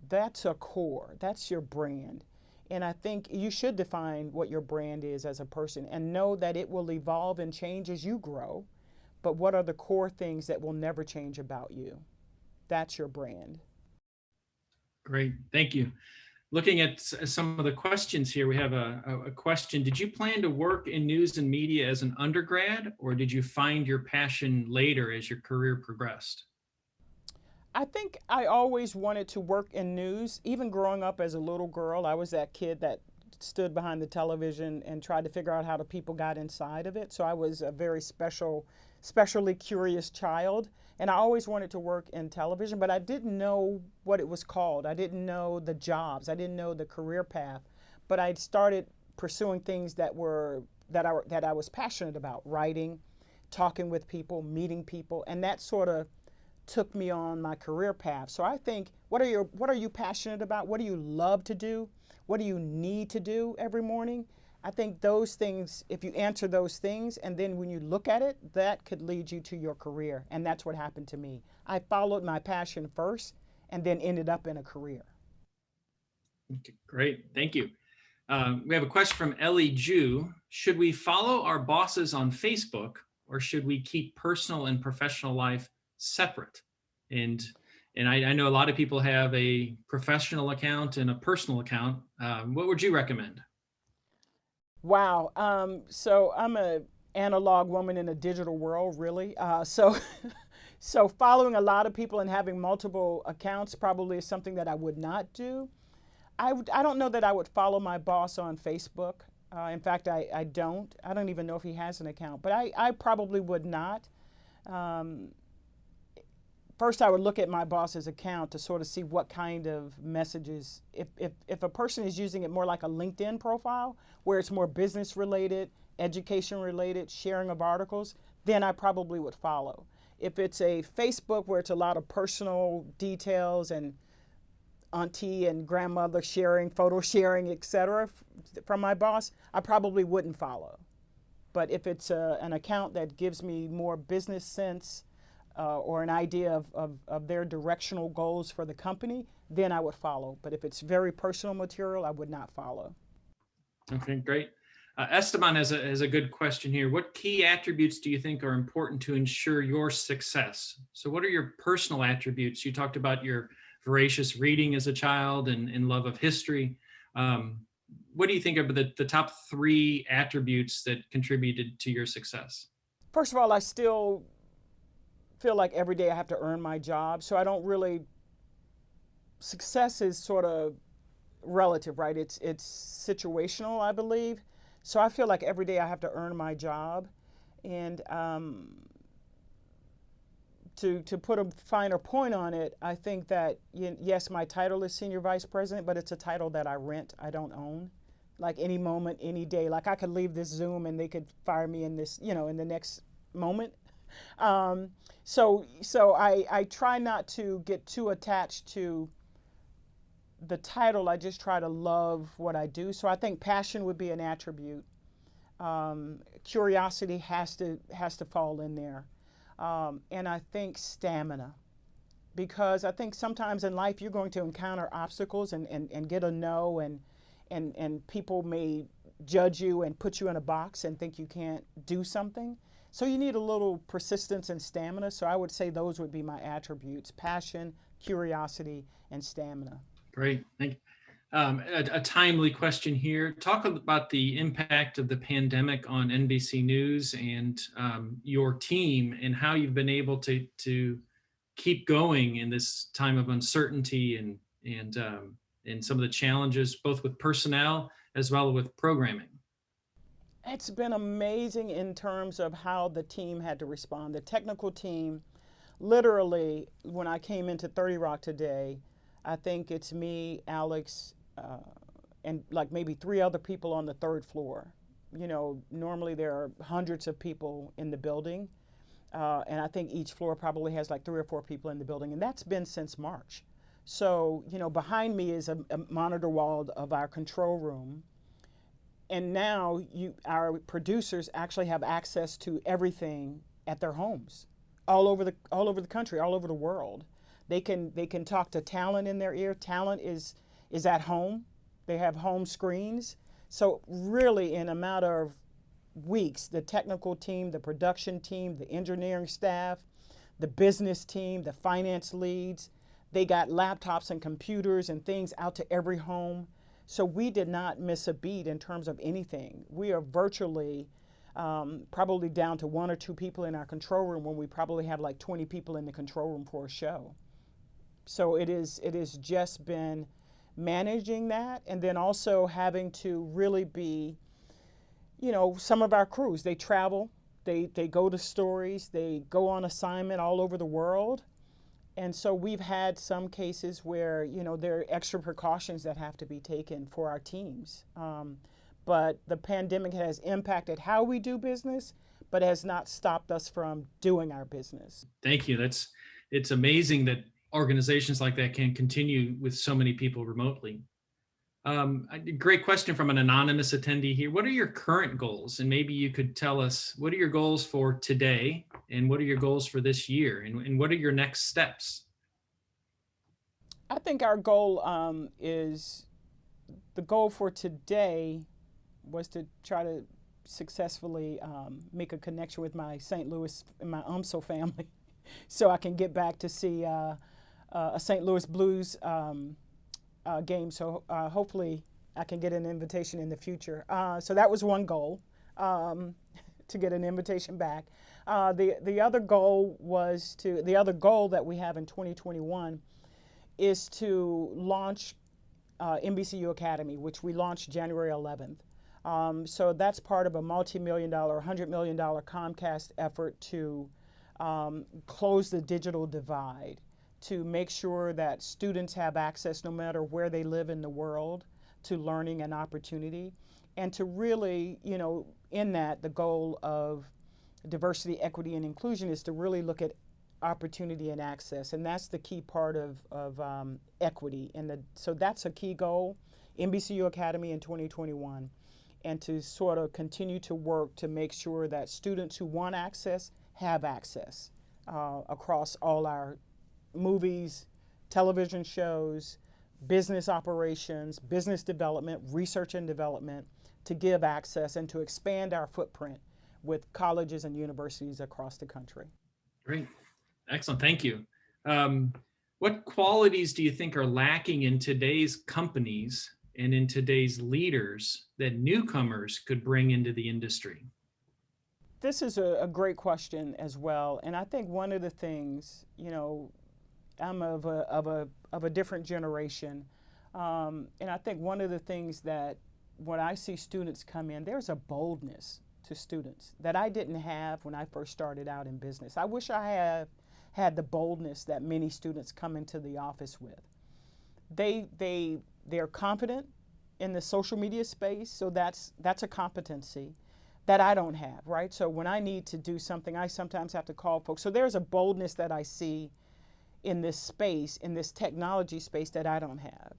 That's a core. That's your brand. And I think you should define what your brand is as a person and know that it will evolve and change as you grow. But what are the core things that will never change about you? That's your brand. Great, thank you. Looking at some of the questions here, we have a question. Did you plan to work in news and media as an undergrad, or did you find your passion later as your career progressed? I think I always wanted to work in news. Even growing up as a little girl, I was that kid that stood behind the television and tried to figure out how the people got inside of it. So I was a very specially curious child. And I always wanted to work in television, but I didn't know what it was called. I didn't know the jobs. I didn't know the career path. But I started pursuing things that I was passionate about: writing, talking with people, meeting people, and that sort of took me on my career path. So I think, what are you passionate about? What do you love to do? What do you need to do every morning? I think those things, if you answer those things, and then when you look at it, that could lead you to your career. And that's what happened to me. I followed my passion first and then ended up in a career. Okay, great, thank you. We have a question from Ellie Jew. Should we follow our bosses on Facebook, or should we keep personal and professional life separate? And I know a lot of people have a professional account and a personal account. What would you recommend? Wow. So I'm an analog woman in a digital world, really. So following a lot of people and having multiple accounts probably is something that I would not do. I don't know that I would follow my boss on Facebook. In fact, I don't. I don't even know if he has an account, but I probably would not. First, I would look at my boss's account to sort of see what kind of messages, if a person is using it more like a LinkedIn profile, where it's more business related, education related, sharing of articles, then I probably would follow. If it's a Facebook where it's a lot of personal details and auntie and grandmother sharing, photo sharing, etc. from my boss, I probably wouldn't follow. But if it's an account that gives me more business sense, or an idea of their directional goals for the company, then I would follow. But if it's very personal material, I would not follow. Okay, great. Esteban has a good question here. What key attributes do you think are important to ensure your success? So what are your personal attributes? You talked about your voracious reading as a child and love of history. What do you think are the top 3 attributes that contributed to your success? First of all, I still feel like every day I have to earn my job. So I don't really, success is sort of relative, right? It's situational, I believe. So I feel like every day I have to earn my job. And to put a finer point on it, I think that, yes, my title is Senior Vice President, but it's a title that I rent, I don't own. Like any moment, any day, like I could leave this Zoom and they could fire me in this, in the next moment. So I try not to get too attached to the title. I just try to love what I do. So I think passion would be an attribute. Curiosity has to fall in there. And I think stamina, because I think sometimes in life you're going to encounter obstacles and get a no, and people may judge you and put you in a box and think you can't do something. So you need a little persistence and stamina. So I would say those would be my attributes: passion, curiosity, and stamina. Great, thank you. A timely question here. Talk about the impact of the pandemic on NBC News and your team, and how you've been able to keep going in this time of uncertainty and some of the challenges, both with personnel as well as with programming. It's been amazing in terms of how the team had to respond. The technical team, literally, when I came into 30 Rock today, I think it's me, Alex, and like maybe 3 other people on the 3rd floor. You know, normally there are hundreds of people in the building, and I think each floor probably has like 3 or 4 people in the building, and that's been since March. So, you know, behind me is a monitor wall of our control room. And now our producers actually have access to everything at their homes, all over the country, all over the world. They can talk to talent in their ear. Talent is at home. They have home screens. So really, in a matter of weeks, the technical team, the production team, the engineering staff, the business team, the finance leads, they got laptops and computers and things out to every home. So we did not miss a beat in terms of anything. We are virtually probably down to 1 or 2 people in our control room when we probably have like 20 people in the control room for a show. So it is just been managing that, and then also having to really be, you know, some of our crews, they travel, they go to stories, they go on assignment all over the world. And so we've had some cases where, you know, there are extra precautions that have to be taken for our teams. But the pandemic has impacted how we do business, but has not stopped us from doing our business. Thank you. It's amazing that organizations like that can continue with so many people remotely. A great question from an anonymous attendee here. What are your current goals? And maybe you could tell us, what are your goals for today? And what are your goals for this year? And what are your next steps? I think our goal is, the goal for today was to try to successfully make a connection with my St. Louis and my UMSL family so I can get back to see a St. Louis Blues game. So hopefully I can get an invitation in the future. So that was one goal, to get an invitation back. The other goal that we have in 2021 is to launch NBCU Academy, which we launched January 11th. So that's part of a multi-million-dollar, $100 million Comcast effort to close the digital divide, to make sure that students have access no matter where they live in the world to learning and opportunity, and to really, you know, in that, the goal of diversity, equity, and inclusion is to really look at opportunity and access, and that's the key part of equity. So that's a key goal, NBCU Academy in 2021, and to sort of continue to work to make sure that students who want access have access across all our movies, television shows, business operations, business development, research and development, to give access and to expand our footprint with colleges and universities across the country. Great. Excellent. Thank you. What qualities do you think are lacking in today's companies and in today's leaders that newcomers could bring into the industry? This is a great question as well. And I think one of the things, you know, I'm of a different generation. And I think one of the things that when I see students come in, there's a boldness to students that I didn't have when I first started out in business. I wish I had the boldness that many students come into the office with. They're confident in the social media space, so that's a competency that I don't have, right? So when I need to do something, I sometimes have to call folks. So there's a boldness that I see in this space, in this technology space, that I don't have.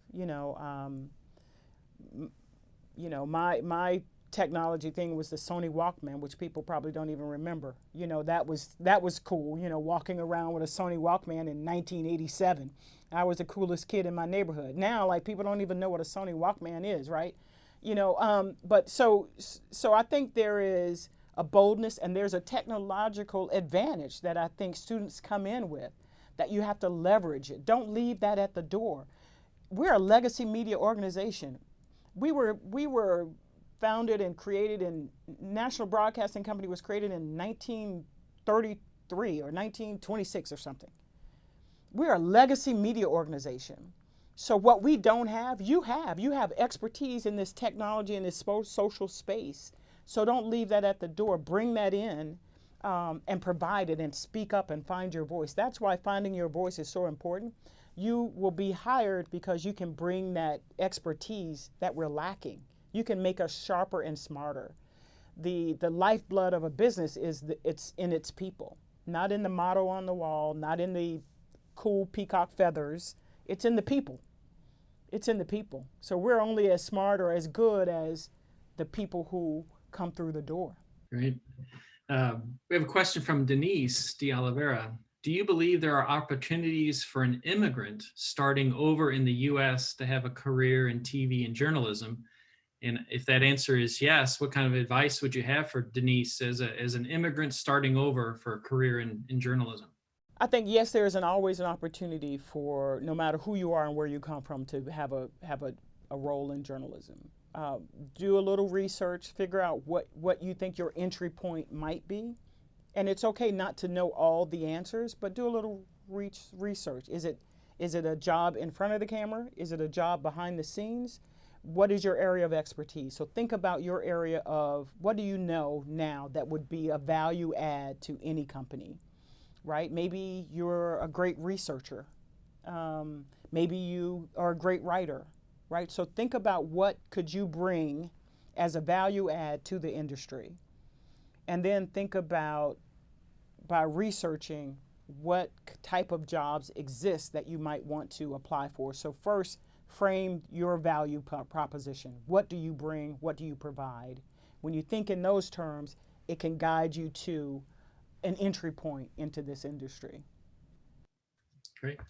My technology thing was the Sony Walkman, which people probably don't even remember. You know, that was cool, you know, walking around with a Sony Walkman in 1987. I was the coolest kid in my neighborhood. Now, like, people don't even know what a Sony Walkman is, right? You know, but so I think there is a boldness and there's a technological advantage that I think students come in with, that you have to leverage it. Don't leave that at the door. We're a legacy media organization. We were founded and created in, National Broadcasting Company was created in 1933 or 1926 or something. We're a legacy media organization. So what we don't have, you have expertise in this technology and this social space So don't leave that at the door. Bring that in and provide it and speak up and find your voice. That's why finding your voice is so important. You will be hired because you can bring that expertise that we're lacking. You can make us sharper and smarter. The lifeblood of a business is it's in its people, not in the motto on the wall, not in the cool peacock feathers. It's in the people. It's in the people. So we're only as smart or as good as the people who come through the door. Great. We have a question from Denise de Oliveira. Do you believe there are opportunities for an immigrant starting over in the U.S. to have a career in TV and journalism? And if that answer is yes, what kind of advice would you have for Denise as an immigrant starting over for a career in journalism? I think, yes, there is always an opportunity for, no matter who you are and where you come from, to have a role in journalism. Do a little research, figure out what you think your entry point might be. And it's okay not to know all the answers, but do a little research. Is it a job in front of the camera? Is it a job behind the scenes? What is your area of expertise? So think about your area of what do you know now that would be a value add to any company, right? Maybe you're a great researcher. Maybe you are a great writer, right? So think about what could you bring as a value add to the industry. And then think about, by researching, what type of jobs exist that you might want to apply for. So first, frame your value proposition. What do you bring? What do you provide? When you think in those terms, it can guide you to an entry point into this industry. Great.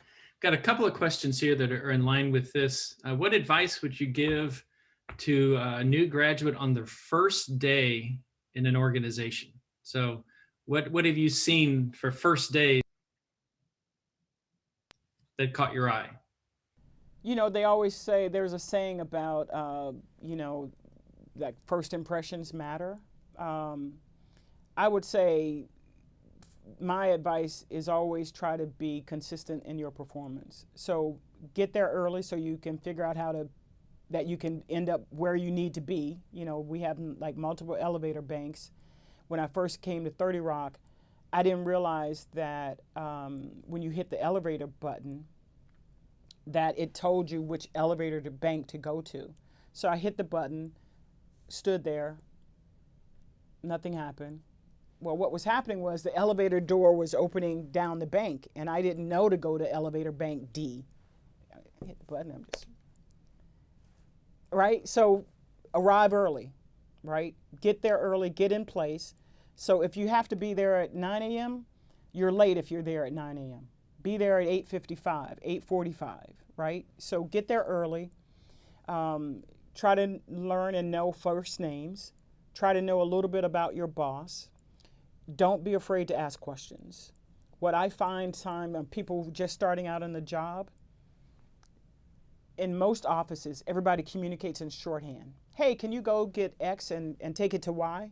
Got a couple of questions here that are in line with this. What advice would you give to a new graduate on their first day in an organization? So what have you seen for first day that caught your eye? You know, they always say, there's a saying about, that first impressions matter. I would say my advice is always try to be consistent in your performance. So get there early so you can figure out that you can end up where you need to be. You know, we have like multiple elevator banks. When I first came to 30 Rock, I didn't realize that when you hit the elevator button, that it told you which elevator to bank to go to. So I hit the button, stood there, nothing happened. Well, what was happening was the elevator door was opening down the bank, and I didn't know to go to elevator bank D. I hit the button, I'm just, right? So arrive early, right? Get there early, get in place. So if you have to be there at 9 a.m., you're late if you're there at 9 a.m. Be there at 8:55, 8:45, right? So get there early. Try to learn and know first names. Try to know a little bit about your boss. Don't be afraid to ask questions. What I find people just starting out on the job, in most offices, everybody communicates in shorthand. Hey, can you go get X and take it to Y?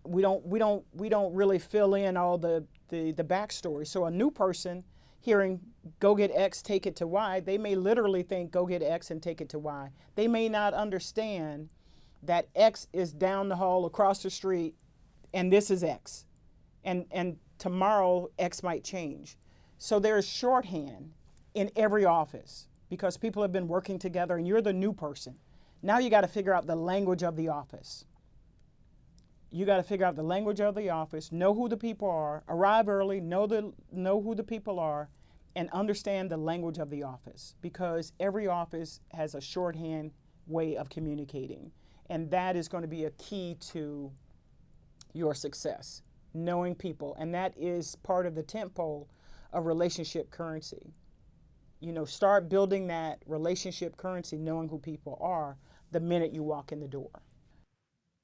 We don't really fill in all the backstory. So a new person hearing go get X, take it to Y, they may literally think go get X and take it to Y. They may not understand that X is down the hall across the street and this is X. And tomorrow X might change. So there's shorthand in every office because people have been working together and you're the new person. Now you got to figure out the language of the office. You got to figure out the language of the office, know who the people are, arrive early, know who the people are, and understand the language of the office because every office has a shorthand way of communicating. And that is going to be a key to your success, knowing people. And that is part of the tentpole of relationship currency. You know, start building that relationship currency, knowing who people are the minute you walk in the door.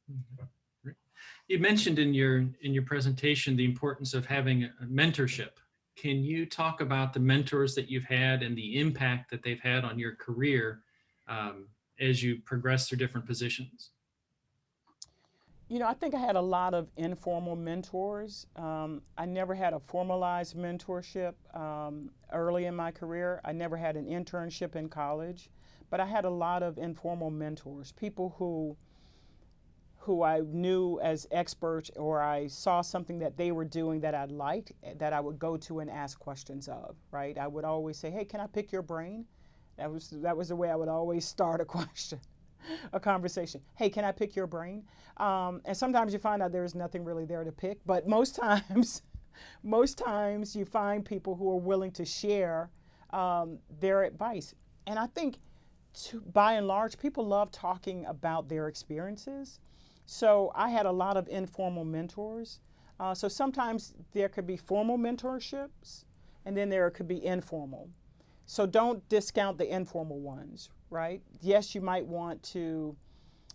Mm-hmm. You mentioned in your presentation the importance of having a mentorship. Can you talk about the mentors that you've had and the impact that they've had on your career as you progress through different positions? You know, I think I had a lot of informal mentors. I never had a formalized mentorship early in my career. I never had an internship in college, but I had a lot of informal mentors, people who who I knew as experts, or I saw something that they were doing that I liked, that I would go to and ask questions of, right? I would always say, hey, can I pick your brain? That was the way I would always start a question, a conversation. Hey, can I pick your brain? And sometimes you find out there's nothing really there to pick, but most times you find people who are willing to share their advice. And I think by and large, people love talking about their experiences. So I had a lot of informal mentors. So sometimes there could be formal mentorships, and then there could be informal. So don't discount the informal ones, right? Yes, you might want to,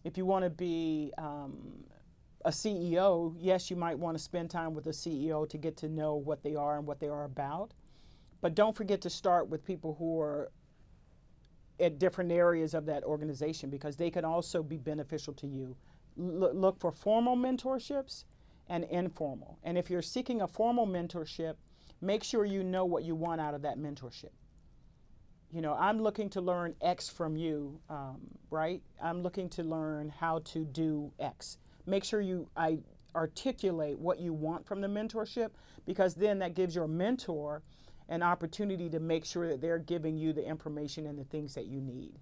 if you want to be a CEO, yes, you might want to spend time with a CEO to get to know what they are and what they are about. But don't forget to start with people who are at different areas of that organization, because they can also be beneficial to you. Look for formal mentorships and informal. And if you're seeking a formal mentorship, make sure you know what you want out of that mentorship. You know, I'm looking to learn X from you, right? I'm looking to learn how to do X. Make sure I articulate what you want from the mentorship, because then that gives your mentor an opportunity to make sure that they're giving you the information and the things that you need.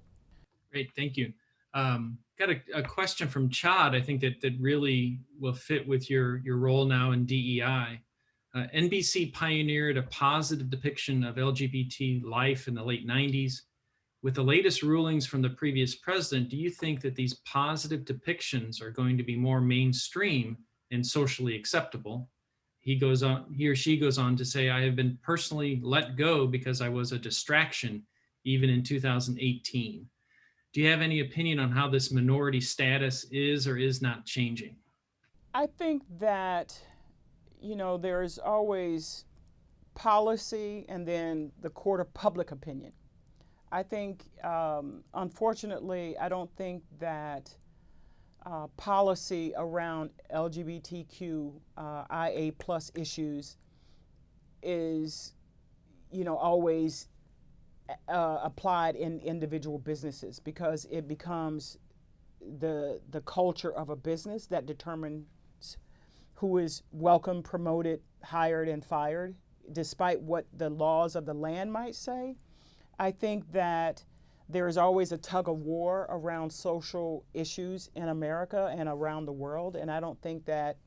Great, thank you. Got a question from Chad, I think that really will fit with your role now in DEI. NBC pioneered a positive depiction of LGBT life in the late 90s. With the latest rulings from the previous president, do you think that these positive depictions are going to be more mainstream and socially acceptable? He or she goes on to say, I have been personally let go because I was a distraction, even in 2018. Do you have any opinion on how this minority status is or is not changing? I think that, you know, there's always policy and then the court of public opinion. I think, unfortunately, I don't think that policy around LGBTQIA plus issues is, you know, always applied in individual businesses, because it becomes the culture of a business that determines who is welcome, promoted, hired, and fired, despite what the laws of the land might say. I think that there is always a tug of war around social issues in America and around the world, and I think that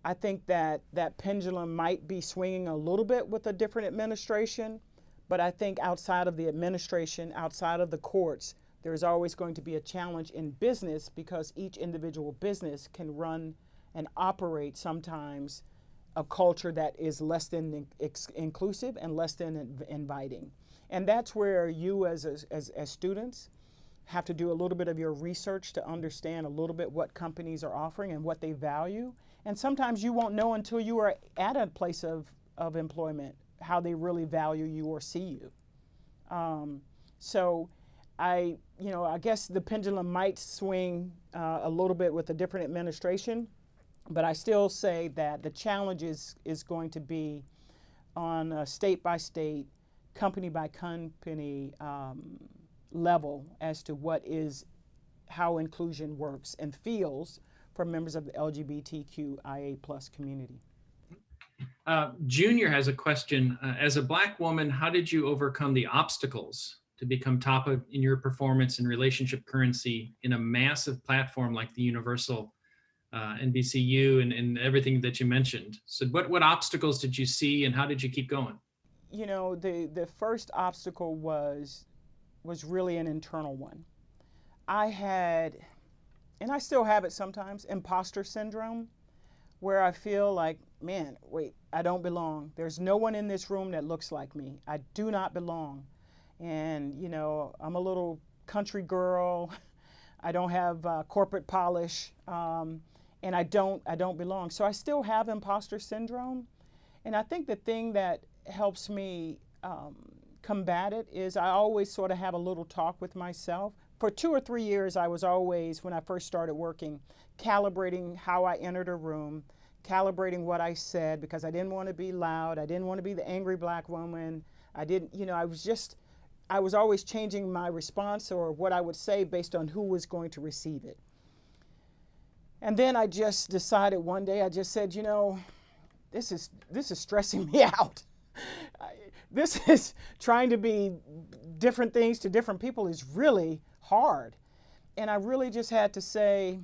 that pendulum might be swinging a little bit with a different administration, but I think outside of the administration, outside of the courts, there's always going to be a challenge in business, because each individual business can run and operate sometimes a culture that is less than inclusive and less than inviting. And that's where you as students have to do a little bit of your research to understand a little bit what companies are offering and what they value. And sometimes you won't know until you are at a place of employment how they really value you or see you. So I guess the pendulum might swing a little bit with a different administration, but I still say that the challenge is going to be on a state by state, company by company level as to how inclusion works and feels for members of the LGBTQIA plus community. Junior has a question. As a Black woman, how did you overcome the obstacles to become top in your performance and relationship currency in a massive platform like the Universal NBCU and everything that you mentioned? So what obstacles did you see, and how did you keep going? You know, the first obstacle was really an internal one. I had, and I still have it sometimes, imposter syndrome, where I feel like, man, wait, I don't belong. There's no one in this room that looks like me. I do not belong. And, you know, I'm a little country girl. I don't have corporate polish, and I don't belong. So I still have imposter syndrome. And I think the thing that helps me combat it is I always sort of have a little talk with myself. For 2 or 3 years, I was always, when I first started working, calibrating how I entered a room, calibrating what I said, because I didn't want to be loud. I didn't want to be the angry Black woman. I was always changing my response or what I would say based on who was going to receive it. And then I just decided one day, I just said, you know, this is stressing me out. This is trying to be different things to different people is really hard. And I really just had to say,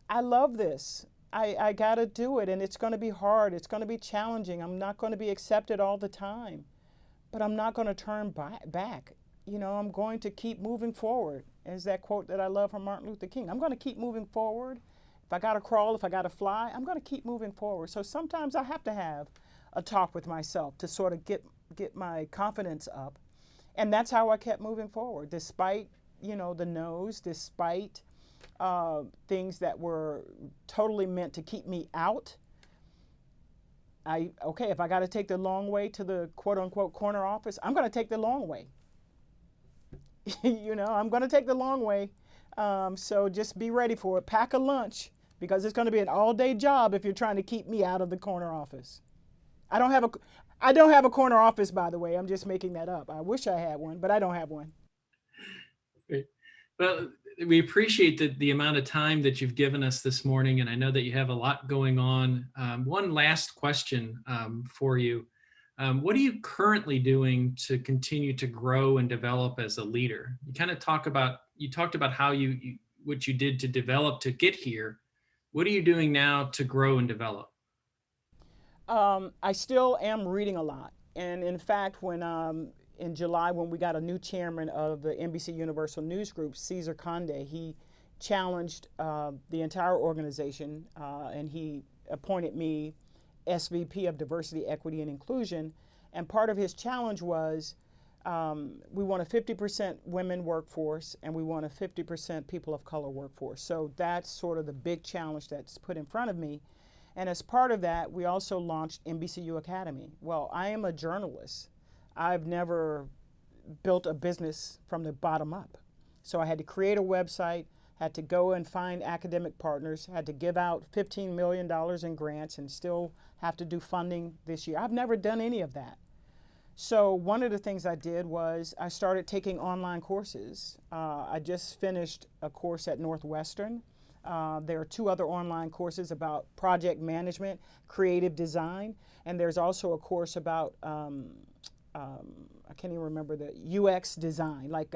I love this. I got to do it, and it's going to be hard. It's going to be challenging. I'm not going to be accepted all the time, but I'm not going to turn back. You know, I'm going to keep moving forward. As that quote that I love from Martin Luther King, I'm going to keep moving forward. If I got to crawl, if I got to fly, I'm going to keep moving forward. So sometimes I have to have a talk with myself to sort of get my confidence up. And that's how I kept moving forward, despite, you know, the no's, despite things that were totally meant to keep me out. Okay, if I got to take the long way to the quote unquote corner office, I'm going to take the long way. You know, I'm going to take the long way. So just be ready for it. Pack a lunch, because it's going to be an all-day job if you're trying to keep me out of the corner office. I don't have a corner office, by the way. I'm just making that up. I wish I had one, but I don't have one. Great. Well, we appreciate the amount of time that you've given us this morning, and I know that you have a lot going on. One last question for you. What are you currently doing to continue to grow and develop as a leader? You kind of talked about how what you did to develop to get here. What are you doing now to grow and develop? I still am reading a lot. And in fact, when in July, when we got a new chairman of the NBC Universal News Group, Cesar Conde, he challenged the entire organization and he appointed me SVP of Diversity, Equity, and Inclusion. And part of his challenge was we want a 50% women workforce and we want a 50% people of color workforce. So that's sort of the big challenge that's put in front of me. And as part of that, we also launched NBCU Academy. Well, I am a journalist. I've never built a business from the bottom up. So I had to create a website, had to go and find academic partners, had to give out $15 million in grants and still have to do funding this year. I've never done any of that. So one of the things I did was I started taking online courses. I just finished a course at Northwestern. There are 2 other online courses about project management, creative design, and there's also a course about, I can't even remember the UX design, like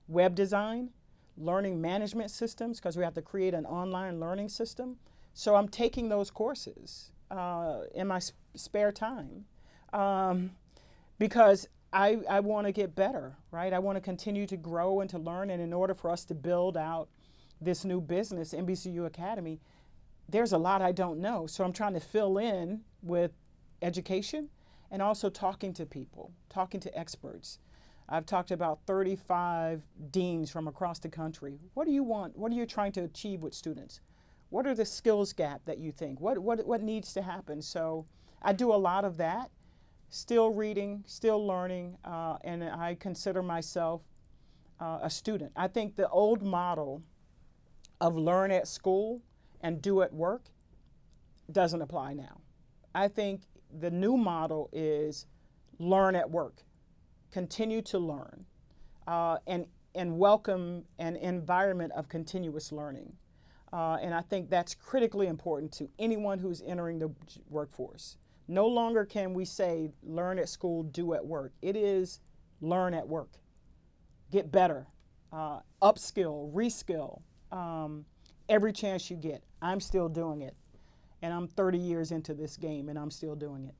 web design, learning management systems, because we have to create an online learning system. So I'm taking those courses in my spare time because I want to get better, right? I want to continue to grow and to learn, and in order for us to build out this new business, NBCU Academy, there's a lot I don't know. So I'm trying to fill in with education and also talking to people, talking to experts. I've talked to about 35 deans from across the country. What do you want? What are you trying to achieve with students? What are the skills gap that you think? What needs to happen? So I do a lot of that, still reading, still learning, and I consider myself a student. I think the old model of learn at school and do at work doesn't apply now. I think the new model is learn at work, continue to learn, and welcome an environment of continuous learning. And I think that's critically important to anyone who's entering the workforce. No longer can we say learn at school, do at work. It is learn at work, get better, upskill, reskill. Every chance you get. I'm still doing it. And I'm 30 years into this game and I'm still doing it.